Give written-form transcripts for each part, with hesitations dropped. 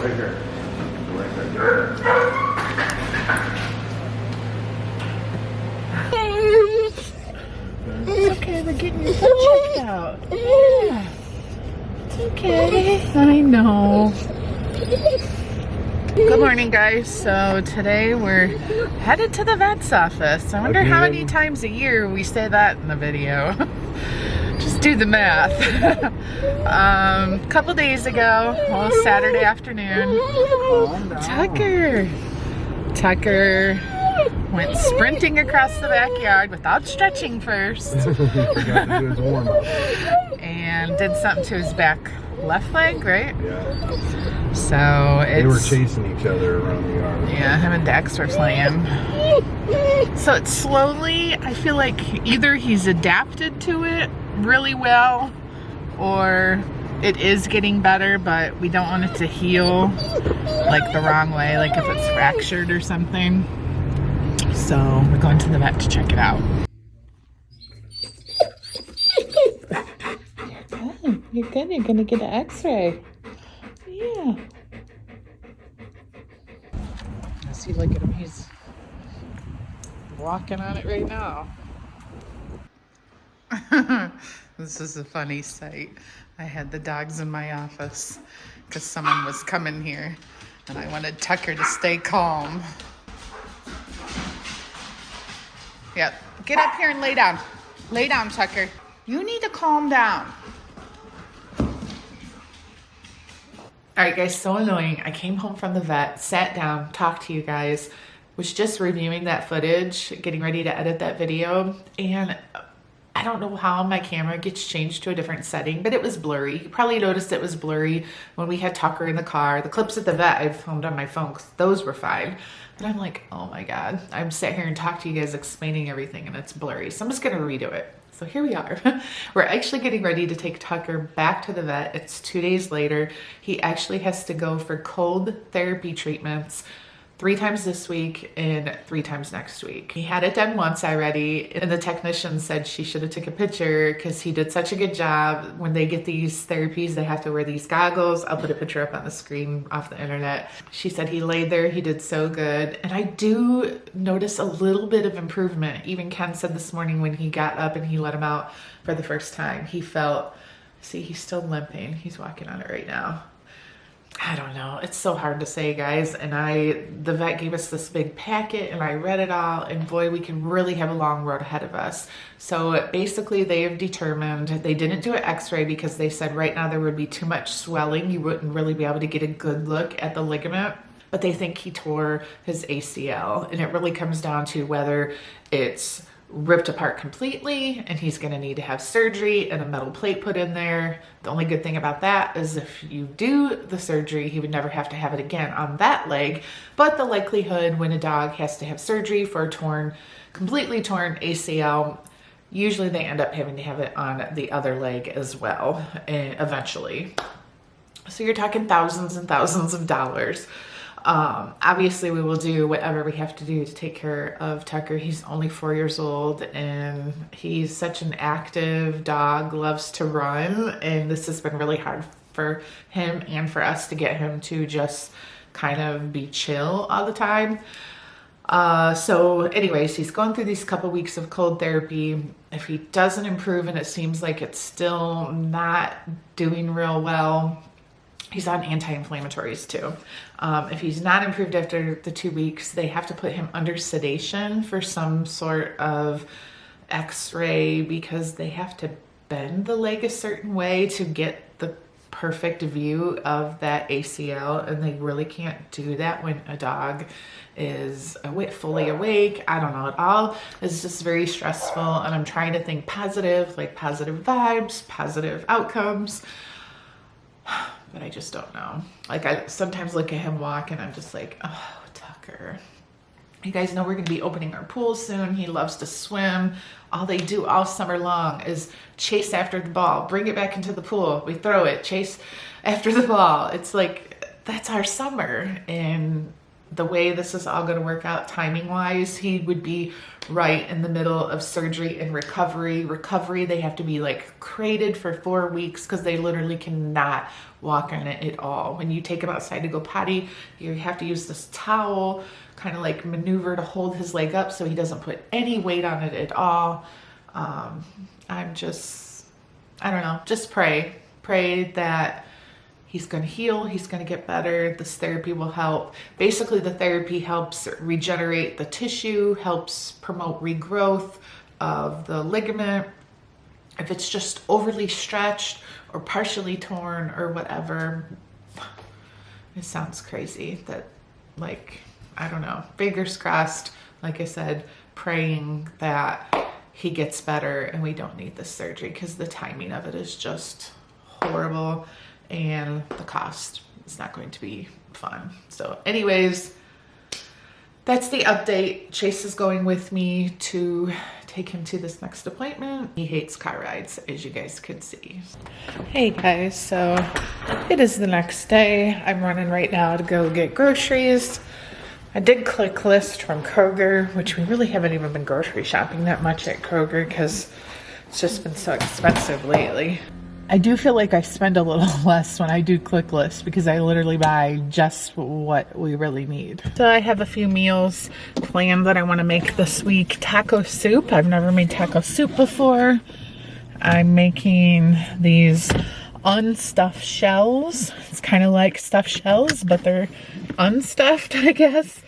right here. Go right there. It's okay, they're getting your foot checked out. Yeah. It's okay. I know. Good morning, guys. So today we're headed to the vet's office. I wonder how many times a year we say that in the video. Just do the math. A couple days ago, well, Saturday afternoon, Tucker went sprinting across the backyard without stretching first. Forgot to do his warm-up. And did something to his back left leg, right? Yeah. So They were chasing each other around the yard. Yeah, him and Dax were playing. So it's slowly, I feel like either he's adapted to it really well or it is getting better, but we don't want it to heal like the wrong way, like if it's fractured or something. So we're going to the vet to check it out. You're good. You're gonna get an x-ray. Yeah. See, look at him. He's walking on it right now. This is a funny sight. I had the dogs in my office because someone was coming here and I wanted Tucker to stay calm. Yep. Get up here and lay down. Lay down, Tucker. You need to calm down. All right, guys, so annoying. I came home from the vet, sat down, talked to you guys, was just reviewing that footage, getting ready to edit that video, and I don't know how my camera gets changed to a different setting, but it was blurry. You probably noticed it was blurry when we had Tucker in the car. The clips at the vet I filmed on my phone because those were fine. But I'm like, oh my God, I'm sat here and talk to you guys explaining everything and it's blurry. So I'm just gonna redo it. So here we are. We're actually getting ready to take Tucker back to the vet. It's 2 days later. He actually has to go for cold therapy treatments 3 times this week and 3 times next week. He had it done once already, and the technician said she should have took a picture because he did such a good job. When they get these therapies, they have to wear these goggles. I'll put a picture up on the screen off the internet. She said he laid there, he did so good. And I do notice a little bit of improvement. Even Ken said this morning when he got up and he let him out for the first time, he felt, see, he's still limping. He's walking on it right now. I don't know. It's so hard to say, guys. And the vet gave us this big packet and I read it all, and boy, we can really have a long road ahead of us. So basically they have determined, they didn't do an x-ray because they said right now there would be too much swelling. You wouldn't really be able to get a good look at the ligament, but they think he tore his ACL, and it really comes down to whether it's ripped apart completely and he's going to need to have surgery and a metal plate put in there. The only good thing about that is if you do the surgery, he would never have to have it again on that leg. But the likelihood when a dog has to have surgery for a completely torn ACL, usually they end up having to have it on the other leg as well, eventually. So you're talking thousands and thousands of dollars. Obviously we will do whatever we have to do to take care of Tucker. He's only 4 years old and he's such an active dog, loves to run, and this has been really hard for him and for us to get him to just kind of be chill all the time. So anyways, he's going through these couple weeks of cold therapy. If he doesn't improve and it seems like it's still not doing real well, he's on anti-inflammatories too. If he's not improved after the 2 weeks, they have to put him under sedation for some sort of x-ray because they have to bend the leg a certain way to get the perfect view of that ACL, and they really can't do that when a dog is fully awake. I don't know, it all is just very stressful, and I'm trying to think positive, like positive vibes, positive outcomes. But I just don't know. Like, I sometimes look at him walk and I'm just like, oh, Tucker. You guys know we're gonna be opening our pool soon. He loves to swim. All they do all summer long is chase after the ball, bring it back into the pool. We throw it, chase after the ball. It's like, that's our summer. And the way this is all going to work out timing wise, he would be right in the middle of surgery and recovery. They have to be like crated for 4 weeks because they literally cannot walk on it at all. When you take him outside to go potty, you have to use this towel, kind of like maneuver to hold his leg up so he doesn't put any weight on it at all. I don't know, just pray that he's going to heal. He's going to get better. This therapy will help. Basically, the therapy helps regenerate the tissue, helps promote regrowth of the ligament. If it's just overly stretched or partially torn or whatever, it sounds crazy that, like, I don't know, fingers crossed, like I said, praying that he gets better and we don't need this surgery because the timing of it is just horrible and the cost is not going to be fun. So anyways, that's the update. Chase is going with me to take him to this next appointment. He hates car rides, as you guys could see. Hey guys, so it is the next day. I'm running right now to go get groceries. I did click list from Kroger, which we really haven't even been grocery shopping that much at Kroger because it's just been so expensive lately. I do feel like I spend a little less when I do click list because I literally buy just what we really need. So I have a few meals planned that I want to make this week. Taco soup. I've never made taco soup before. I'm making these unstuffed shells. It's kind of like stuffed shells, but they're unstuffed, I guess.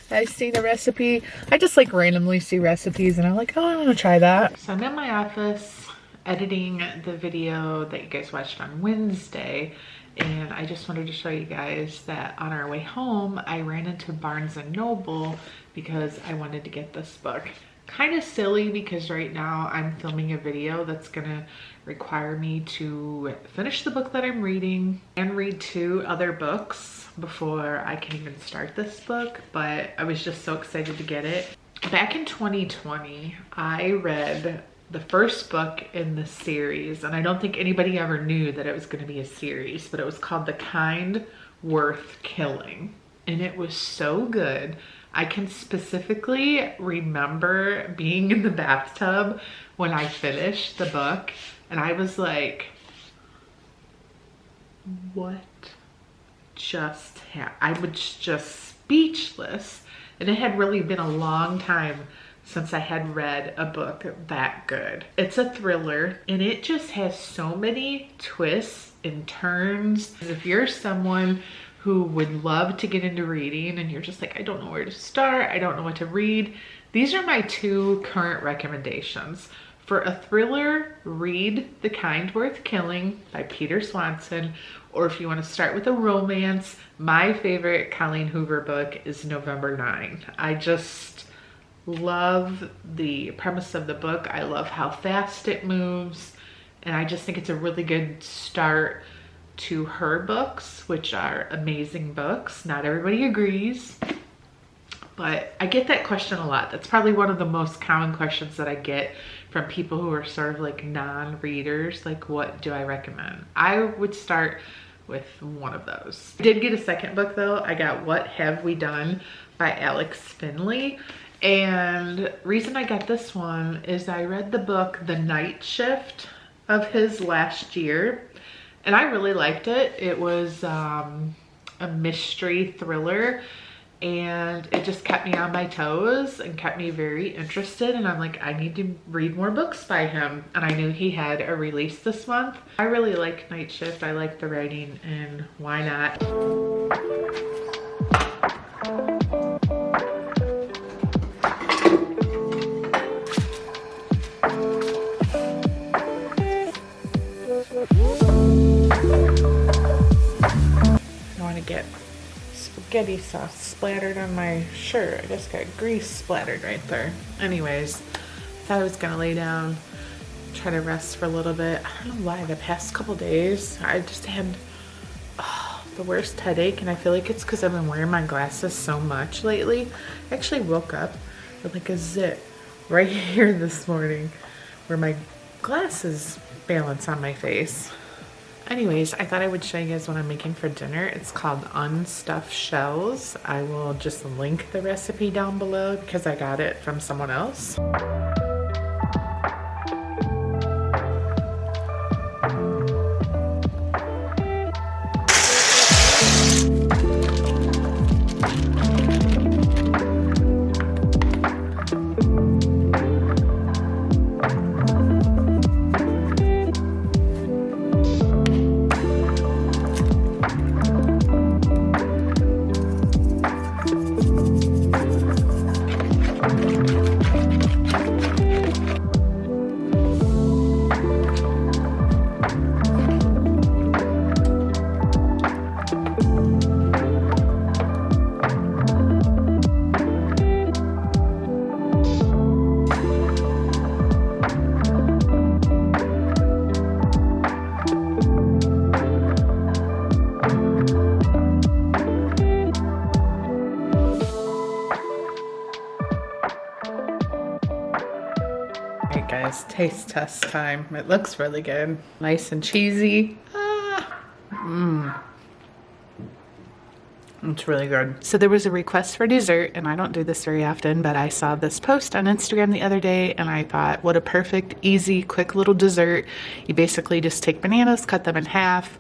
I see the recipe. I just like randomly see recipes and I'm like, oh, I want to try that. So I'm in my office editing the video that you guys watched on Wednesday, and I just wanted to show you guys that on our way home I ran into Barnes & Noble because I wanted to get this book. Kind of silly because right now I'm filming a video that's gonna require me to finish the book that I'm reading and read 2 other books before I can even start this book, but I was just so excited to get it. Back in 2020, I read the first book in the series, and I don't think anybody ever knew that it was going to be a series, but it was called The Kind Worth Killing, and it was so good. I can specifically remember being in the bathtub when I finished the book, and I was like, what just happened? I was just speechless, and it had really been a long time since I had read a book that good. It's a thriller and it just has so many twists and turns. If you're someone who would love to get into reading and you're just like, I don't know where to start, I don't know what to read, these are my 2 current recommendations. For a thriller, read The Kind Worth Killing by Peter Swanson, or if you want to start with a romance, my favorite Colleen Hoover book is November 9. I just love the premise of the book. I love how fast it moves, and I just think it's a really good start to her books, which are amazing books. Not everybody agrees, but I get that question a lot. That's probably one of the most common questions that I get from people who are sort of like non-readers, like, what do I recommend? I would start with one of those. I did get a second book though. I got What Have We Done by Alex Finley. And reason I got this one is I read the book The Night Shift of his last year, and I really liked it. It was a mystery thriller, and it just kept me on my toes and kept me very interested, and I'm like, I need to read more books by him, and I knew he had a release this month. I really like Night Shift. I like the writing, and why not? Get spaghetti sauce splattered on my shirt. I just got grease splattered right there. Anyways, thought I was gonna lay down, try to rest for a little bit. I don't know why the past couple days I just had the worst headache, and I feel like it's because I've been wearing my glasses so much lately. I actually woke up with like a zit right here this morning where my glasses balance on my face. Anyways, I thought I would show you guys what I'm making for dinner. It's called unstuffed shells. I will just link the recipe down below because I got it from someone else. Alright guys, taste test time. It looks really good. Nice and cheesy. It's really good. So there was a request for dessert, and I don't do this very often, but I saw this post on Instagram the other day, and I thought, what a perfect, easy, quick little dessert. You basically just take bananas, cut them in half,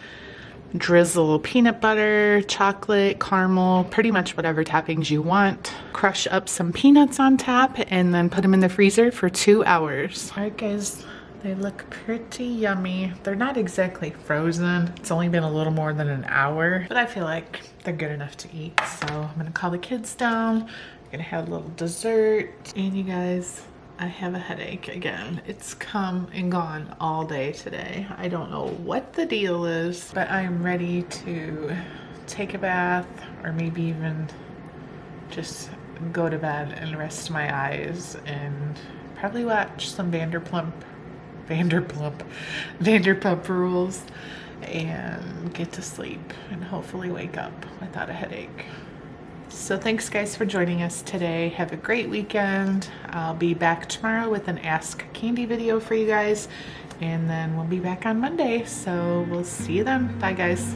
drizzle peanut butter, chocolate, caramel, pretty much whatever toppings you want. Crush up some peanuts on top and then put them in the freezer for 2 hours. All right guys, they look pretty yummy. They're not exactly frozen. It's only been a little more than an hour, but I feel like they're good enough to eat. So I'm gonna call the kids down. I'm gonna have a little dessert. And you guys, I have a headache again. It's come and gone all day today. I don't know what the deal is, but I'm ready to take a bath or maybe even just go to bed and rest my eyes and probably watch some Vanderpump Rules and get to sleep and hopefully wake up without a headache. So thanks guys for joining us today. Have a great weekend. I'll be back tomorrow with an Ask Candi video for you guys, and then we'll be back on Monday. So we'll see you then. Bye guys.